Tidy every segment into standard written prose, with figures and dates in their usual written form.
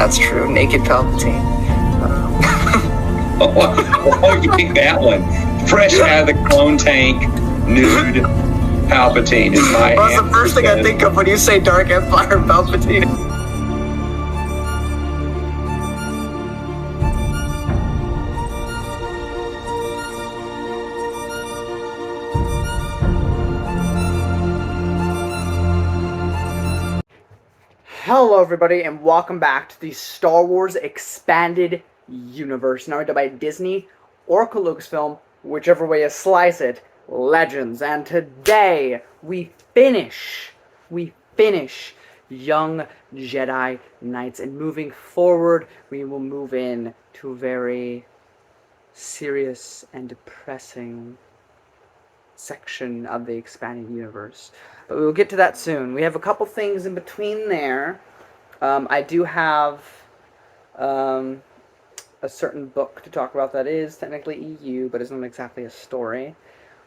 That's true. Naked Palpatine. Oh, you pick that one. Fresh out of the clone tank, nude Palpatine is my Well, that's the first thing I think of when you say Dark Empire Palpatine. Hello everybody and welcome back to the Star Wars Expanded Universe, narrated by Disney or Lucasfilm, whichever way you slice it, Legends. And today we finish Young Jedi Knights, and moving forward we will move in to a very serious and depressing section of the Expanded Universe. But we will get to that soon. We have a couple things in between there. I do have a certain book to talk about that is technically EU, but isn't exactly a story.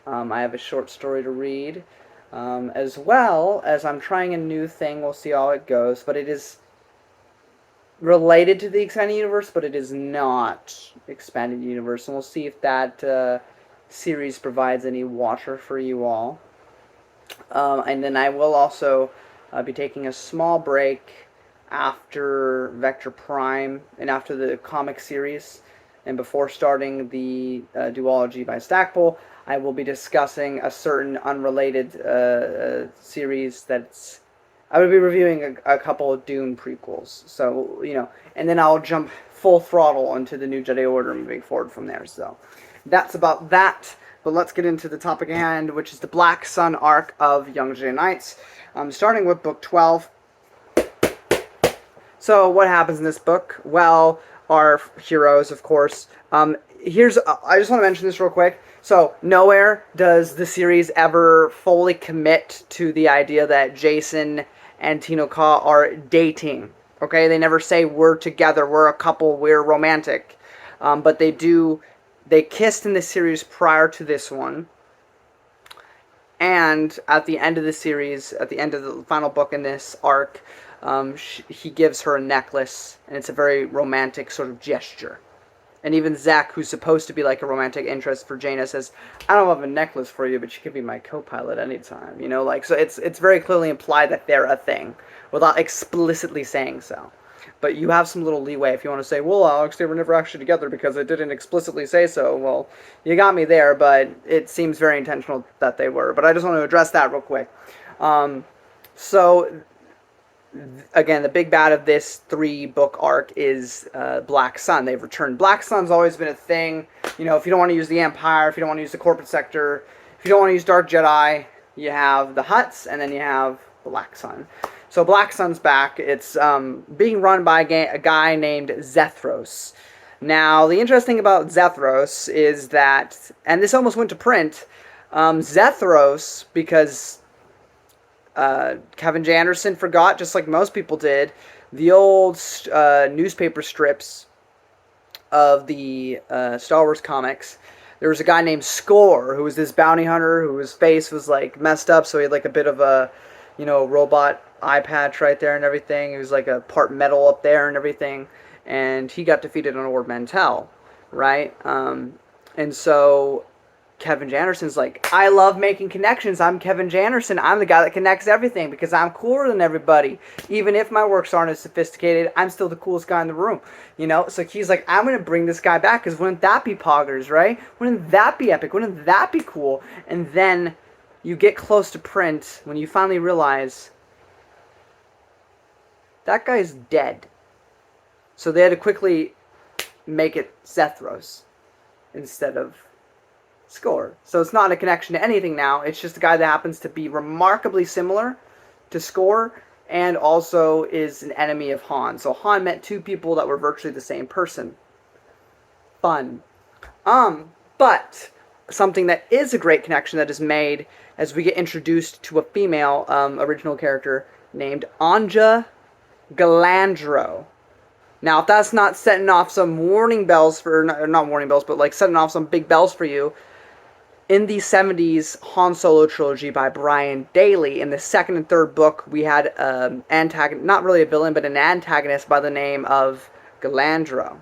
I have a short story to read, as well as I'm trying a new thing. We'll see how it goes, but it is related to the Expanded Universe, but it is not Expanded Universe, and we'll see if that series provides any water for you all. And then I will also be taking a small break after Vector Prime and after the comic series, and before starting the duology by Stackpole. I will be discussing a certain unrelated series that's... I will be reviewing a couple of Dune prequels, so, you know, and then I'll jump full throttle into the New Jedi Order moving forward from there, so that's about that. But let's get into the topic at hand, which is the Black Sun arc of Young Jedi Knights, starting with book 12. So what happens in this book? Well, our heroes, of course. I just want to mention this real quick. So nowhere does the series ever fully commit to the idea that Jason and Tino Ka are dating. Okay, they never say we're together, we're a couple, we're romantic. But they do. They kissed in the series prior to this one. And at the end of the series, at the end of the final book in this arc, he gives her a necklace, and it's a very romantic sort of gesture. And even Zach, who's supposed to be like a romantic interest for Jaina, says, I don't have a necklace for you, but you could be my co-pilot anytime. You know, like, so it's very clearly implied that they're a thing, without explicitly saying so. But you have some little leeway if you want to say, well, Alex, they were never actually together because it didn't explicitly say so. Well, you got me there, but it seems very intentional that they were. But I just want to address that real quick. So, again, the big bad of this 3-book arc is Black Sun. They've returned. Black Sun's always been a thing. You know, if you don't want to use the Empire, if you don't want to use the corporate sector, if you don't want to use Dark Jedi, you have the Hutts, and then you have Black Sun. So Black Sun's back. It's being run by a guy named Zethros. Now, the interesting thing about Zethros is that, and this almost went to print, Zethros, because Kevin J. Anderson forgot, just like most people did, the old newspaper strips of the Star Wars comics. There was a guy named Score, who was this bounty hunter whose face was like messed up, so he had like a bit of a, you know, robot eye patch right there and everything. It was like a part metal up there and everything, and he got defeated on Ord Mantell, right? And so Kevin J. Anderson's like, I love making connections. I'm Kevin J. Anderson. I'm the guy that connects everything because I'm cooler than everybody. Even if my works aren't as sophisticated, I'm still the coolest guy in the room, you know? So he's like, I'm going to bring this guy back because wouldn't that be poggers, right? Wouldn't that be epic? Wouldn't that be cool? And then you get close to print when you finally realize that guy's dead. So they had to quickly make it Zethros instead of Score. So it's not a connection to anything now. It's just a guy that happens to be remarkably similar to Score and also is an enemy of Han. So Han met two people that were virtually the same person. Fun. But something that is a great connection that is made as we get introduced to a female original character named Anja Galandro. Now, if that's not setting off some warning bells for, not warning bells, but like setting off some big bells for you, in the 70s Han Solo trilogy by Brian Daley, in the second and third book, we had antagonist, not really a villain, but an antagonist by the name of Galandro.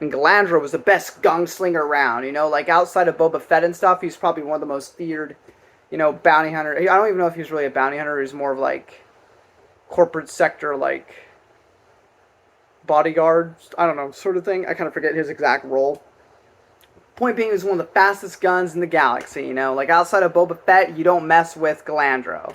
And Galandro was the best gunslinger around, like outside of Boba Fett and stuff, he's probably one of the most feared, bounty hunter. I don't even know if he's really a bounty hunter, he's more of like corporate sector, like bodyguard, I don't know, sort of thing. I kind of forget his exact role. Point being, he's one of the fastest guns in the galaxy, like outside of Boba Fett, you don't mess with Galandro.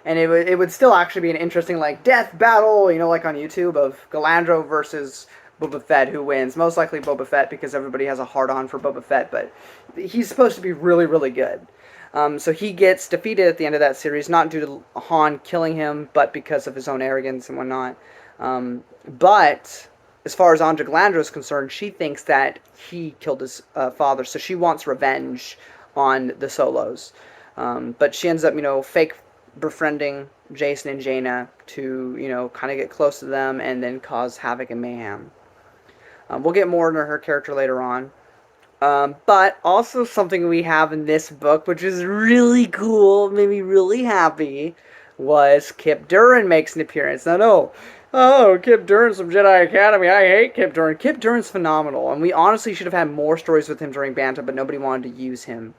And it would still actually be an interesting, like, death battle, like on YouTube, of Galandro versus Boba Fett, who wins. Most likely Boba Fett, because everybody has a hard-on for Boba Fett, but he's supposed to be really, really good. So he gets defeated at the end of that series, not due to Han killing him, but because of his own arrogance and whatnot. But as far as Anja Galandro is concerned, she thinks that he killed his father, so she wants revenge on the Solos. But she ends up, fake befriending Jason and Jaina to, kind of get close to them and then cause havoc and mayhem. We'll get more into her character later on. But also something we have in this book, which is really cool, made me really happy, was Kip Duran makes an appearance. Now, no. Oh, Kip Duran's from Jedi Academy. I hate Kip Duran. Kip Duran's phenomenal, and we honestly should have had more stories with him during Banta, but nobody wanted to use him.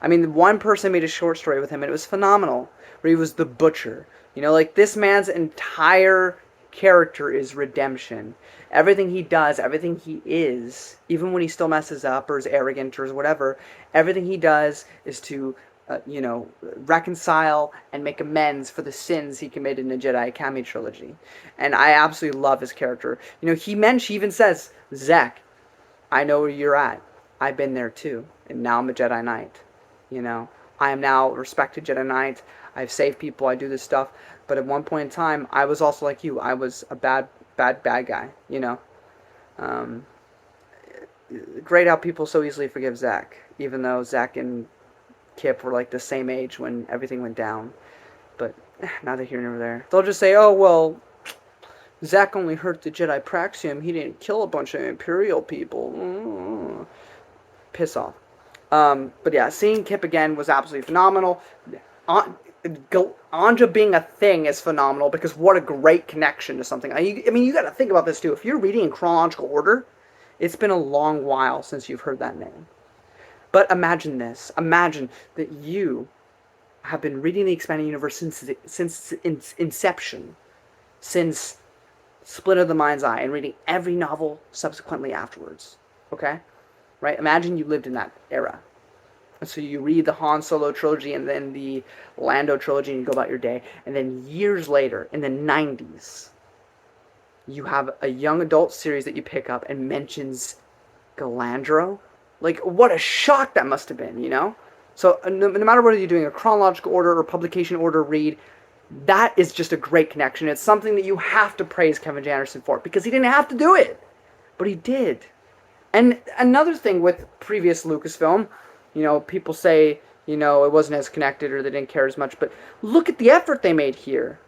I mean, one person made a short story with him, and it was phenomenal, where he was the Butcher. Like, this man's entire character is redemption. Everything he does, everything he is, even when he still messes up or is arrogant or is whatever, everything he does is to reconcile and make amends for the sins he committed in the Jedi Academy trilogy. And I absolutely love his character. He even says, Zek, I know where you're at. I've been there too. And now I'm a Jedi Knight. I am now a respected Jedi Knight. I've saved people. I do this stuff. But at one point in time, I was also like you. I was a bad guy, Great how people so easily forgive Zek, even though Zek and Kip were like the same age when everything went down. But neither here nor there. They'll just say, oh, well, Zek only hurt the Jedi Praxium. He didn't kill a bunch of Imperial people. Piss off. But yeah, seeing Kip again was absolutely phenomenal. Anja being a thing is phenomenal, because what a great connection to something. I mean, you got to think about this too. If you're reading in chronological order, it's been a long while since you've heard that name. But imagine this. Imagine that you have been reading the Expanded Universe since its inception, since Split of the Mind's Eye, and reading every novel subsequently afterwards. Okay? Right? Imagine you lived in that era. And so you read the Han Solo trilogy and then the Lando trilogy and you go about your day. And then years later, in the 90s, you have a young adult series that you pick up and mentions Galandro. Like, what a shock that must have been, So no matter whether you're doing a chronological order or publication order read, that is just a great connection. It's something that you have to praise Kevin J. Anderson for, because he didn't have to do it, but he did. And another thing with previous Lucasfilm, people say, it wasn't as connected or they didn't care as much, but look at the effort they made here.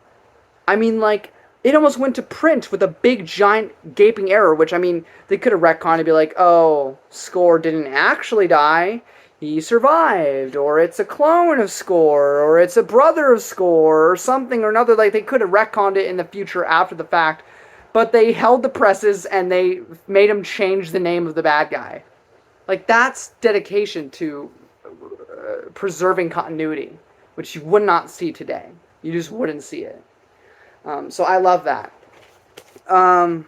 I mean, like, it almost went to print with a big, giant, gaping error, which, I mean, they could have retconned and be like, oh, Score didn't actually die, he survived, or it's a clone of Score, or it's a brother of Score, or something or another. Like, they could have retconned it in the future after the fact, but they held the presses and they made him change the name of the bad guy. Like, that's dedication to preserving continuity, which you would not see today. You just wouldn't see it. So I love that. I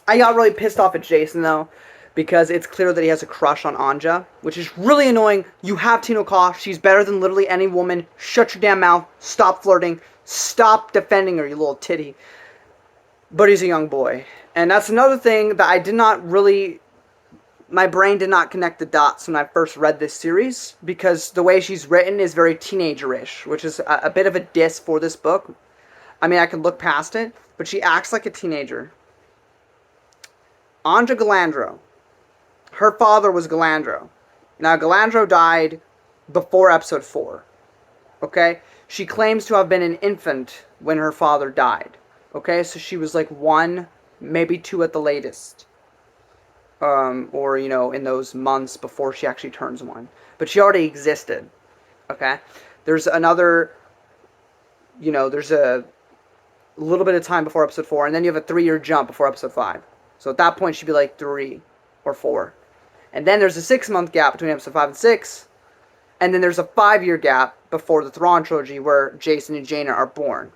got really pissed off at Jason, though, because it's clear that he has a crush on Anja, which is really annoying. You have Tino Koff. She's better than literally any woman. Shut your damn mouth. Stop flirting. Stop defending her, you little titty. But he's a young boy. And that's another thing that I did not really... My brain did not connect the dots when I first read this series, because the way she's written is very teenager-ish, which is a bit of a diss for this book. I mean, I can look past it, but she acts like a teenager. Anja Galandro. Her father was Galandro. Now, Galandro died before episode 4. Okay? She claims to have been an infant when her father died. Okay? So she was like 1, maybe 2 at the latest. or in those months before she actually turns 1. But she already existed. Okay, there's another. There's a little bit of time before episode 4, and then you have a 3-year jump before episode 5. So at that point, she'd be like 3 or 4, and then there's a 6-month gap between episode 5 and 6, and then there's a 5-year gap before the Thrawn trilogy where Jacen and Jaina are born,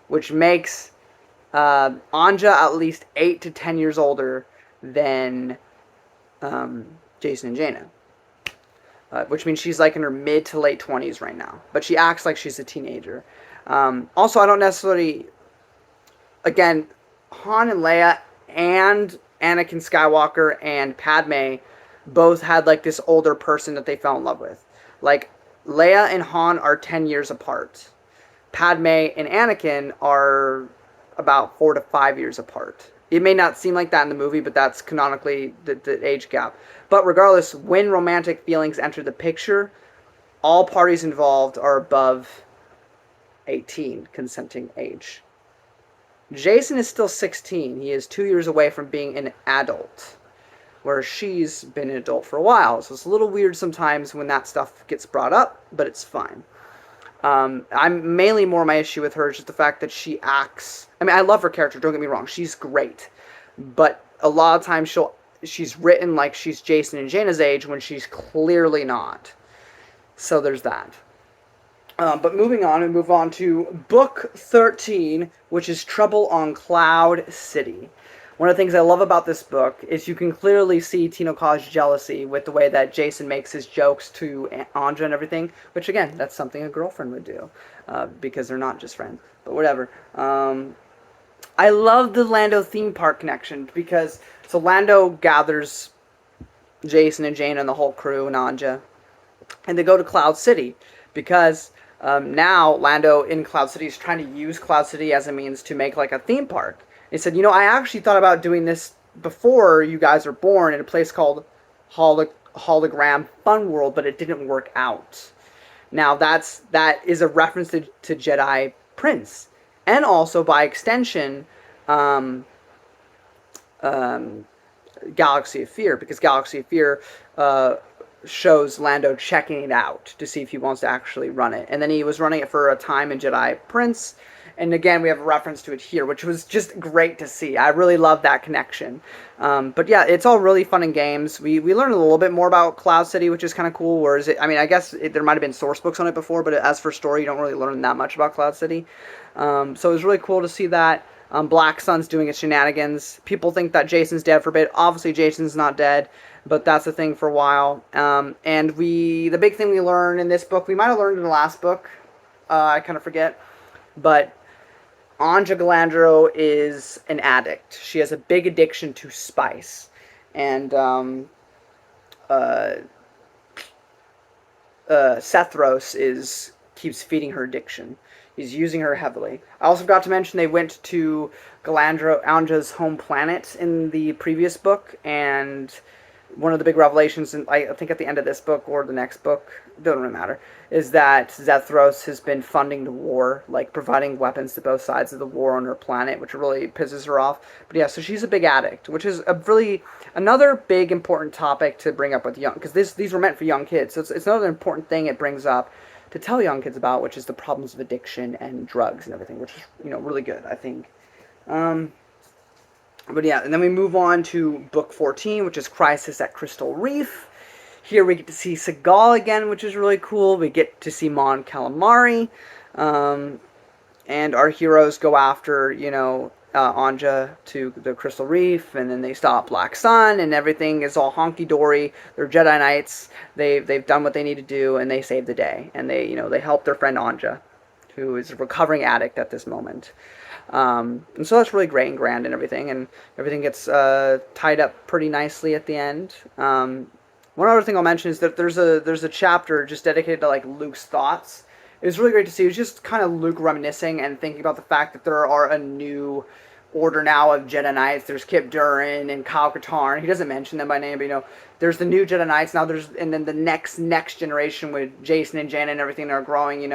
which makes Anja at least 8 to 10 years older than Jacen and Jaina. Which means she's like in her mid to late 20s right now. But she acts like she's a teenager. Also, I don't necessarily... Again, Han and Leia and Anakin Skywalker and Padme both had like this older person that they fell in love with. Like, Leia and Han are 10 years apart. Padme and Anakin are about 4 to 5 years apart. It may not seem like that in the movie, but that's canonically the age gap. But regardless, when romantic feelings enter the picture, all parties involved are above 18, consenting age. Jacen is still 16. He is 2 years away from being an adult, whereas she's been an adult for a while. So it's a little weird sometimes when that stuff gets brought up, but it's fine. I'm mainly more my issue with her is just the fact that she acts... I mean, I love her character, don't get me wrong. She's great. But a lot of times she's written like she's Jacen and Jaina's age when she's clearly not. So there's that. But moving on, we move on to Book 13, which is Trouble on Cloud City. One of the things I love about this book is you can clearly see Tino Kaw's jealousy with the way that Jacen makes his jokes to Anja and everything, which again, that's something a girlfriend would do, because they're not just friends, but whatever. I love the Lando theme park connection, because, so Lando gathers Jacen and Jaina and the whole crew and Anja, and they go to Cloud City, because now Lando in Cloud City is trying to use Cloud City as a means to make like a theme park. He said, I actually thought about doing this before you guys were born in a place called Hologram Fun World, but it didn't work out. Now, that is a reference to Jedi Prince. And also, by extension, Galaxy of Fear, because Galaxy of Fear shows Lando checking it out to see if he wants to actually run it. And then he was running it for a time in Jedi Prince. And again, we have a reference to it here, which was just great to see. I really love that connection. But yeah, it's all really fun and games. We learned a little bit more about Cloud City, which is kind of cool. Whereas, I guess there might have been source books on it before, but as for story, you don't really learn that much about Cloud City. So it was really cool to see that. Black Sun's doing its shenanigans. People think that Jacen's dead for a bit. Obviously, Jacen's not dead, but that's a thing for a while. And the big thing we learned in this book, we might have learned in the last book. I kind of forget. But Anja Galandro is an addict. She has a big addiction to spice. And Sethros keeps feeding her addiction. He's using her heavily. I also forgot to mention they went to Anja's home planet in the previous book, and one of the big revelations, I think at the end of this book or the next book, doesn't really matter, is that Zethros has been funding the war, like providing weapons to both sides of the war on her planet, which really pisses her off. But yeah, so she's a big addict, which is another big important topic to bring up with young, because these were meant for young kids. So it's another important thing it brings up to tell young kids about, which is the problems of addiction and drugs and everything, which is really good, I think. But yeah, and then we move on to Book 14, which is Crisis at Crystal Reef. Here we get to see Seagal again, which is really cool. We get to see Mon Calamari. And our heroes go after, Anja to the Crystal Reef, and then they stop Black Sun, and everything is all honky-dory. They're Jedi Knights. They've done what they need to do, and they save the day. And they help their friend Anja, who is a recovering addict at this moment. And so that's really great and grand and everything gets tied up pretty nicely at the end. One other thing I'll mention is that there's a chapter just dedicated to like Luke's thoughts. It was really great to see. It was just kind of Luke reminiscing and thinking about the fact that there are a new order now of Jedi Knights. There's Kip Durin and Kyle Katarn. He doesn't mention them by name, but there's the new Jedi Knights now. And then the next generation with Jacen and Jaina and everything are growing.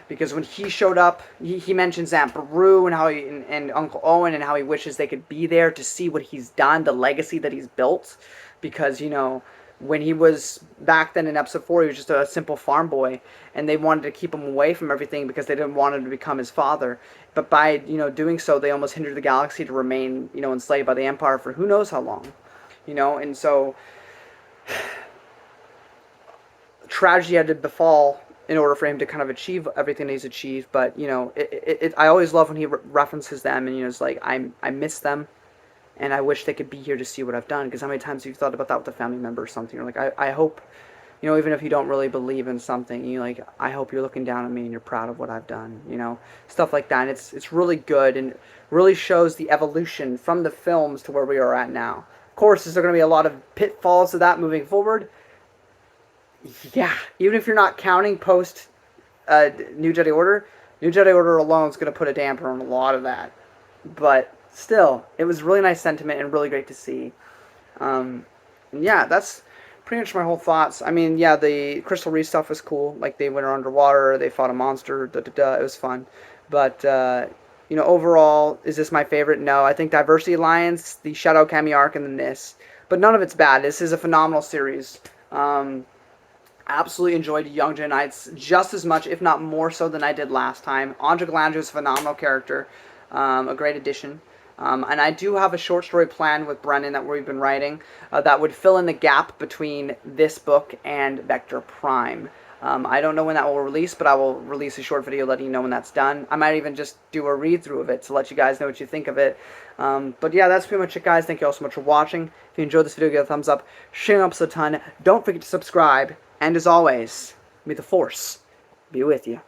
Because when he showed up, he mentions Aunt Beru and how and Uncle Owen and how he wishes they could be there to see what he's done, the legacy that he's built. because, you know, when he was back then in episode 4, he was just a simple farm boy, and they wanted to keep him away from everything because they didn't want him to become his father. But by, you know, doing so, they almost hindered the galaxy to remain, you know, enslaved by the Empire for who knows how long, you know. And so tragedy had to befall in order for him to kind of achieve everything he's achieved. But, you know, I always love when he references them, and, you know, it's like, I miss them, and I wish they could be here to see what I've done. Because how many times have you thought about that with a family member or something? You're like, I hope, you know, even if you don't really believe in something, you like, I hope you're looking down at me and you're proud of what I've done, you know, stuff like that. And it's really good, and really shows the evolution from the films to where we are at now. Of course, is there going to be a lot of pitfalls to that moving forward? Yeah, even if you're not counting post New Jedi Order alone is going to put a damper on a lot of that. But still, it was really nice sentiment and really great to see. And yeah, that's pretty much my whole thoughts. I mean, yeah, the Crystal Reef stuff was cool. Like, they went underwater, they fought a monster, it was fun. But, you know, overall, is this my favorite? No, I think Diversity Alliance, the Shadow Cameo arc, and the NIS. But none of it's bad. This is a phenomenal series. Absolutely enjoyed Young Jedi Knights just as much, if not more so, than I did last time. Andra Galandra is a phenomenal character, a great addition. And I do have a short story plan with Brennan that we've been writing that would fill in the gap between this book and Vector Prime. I don't know when that will release, but I will release a short video letting you know when that's done. I might even just do a read-through of it to let you guys know what you think of it. But yeah, that's pretty much it, guys. Thank you all so much for watching. If you enjoyed this video, give it a thumbs up. Share it up a ton. Don't forget to subscribe. And as always, may the Force be with you.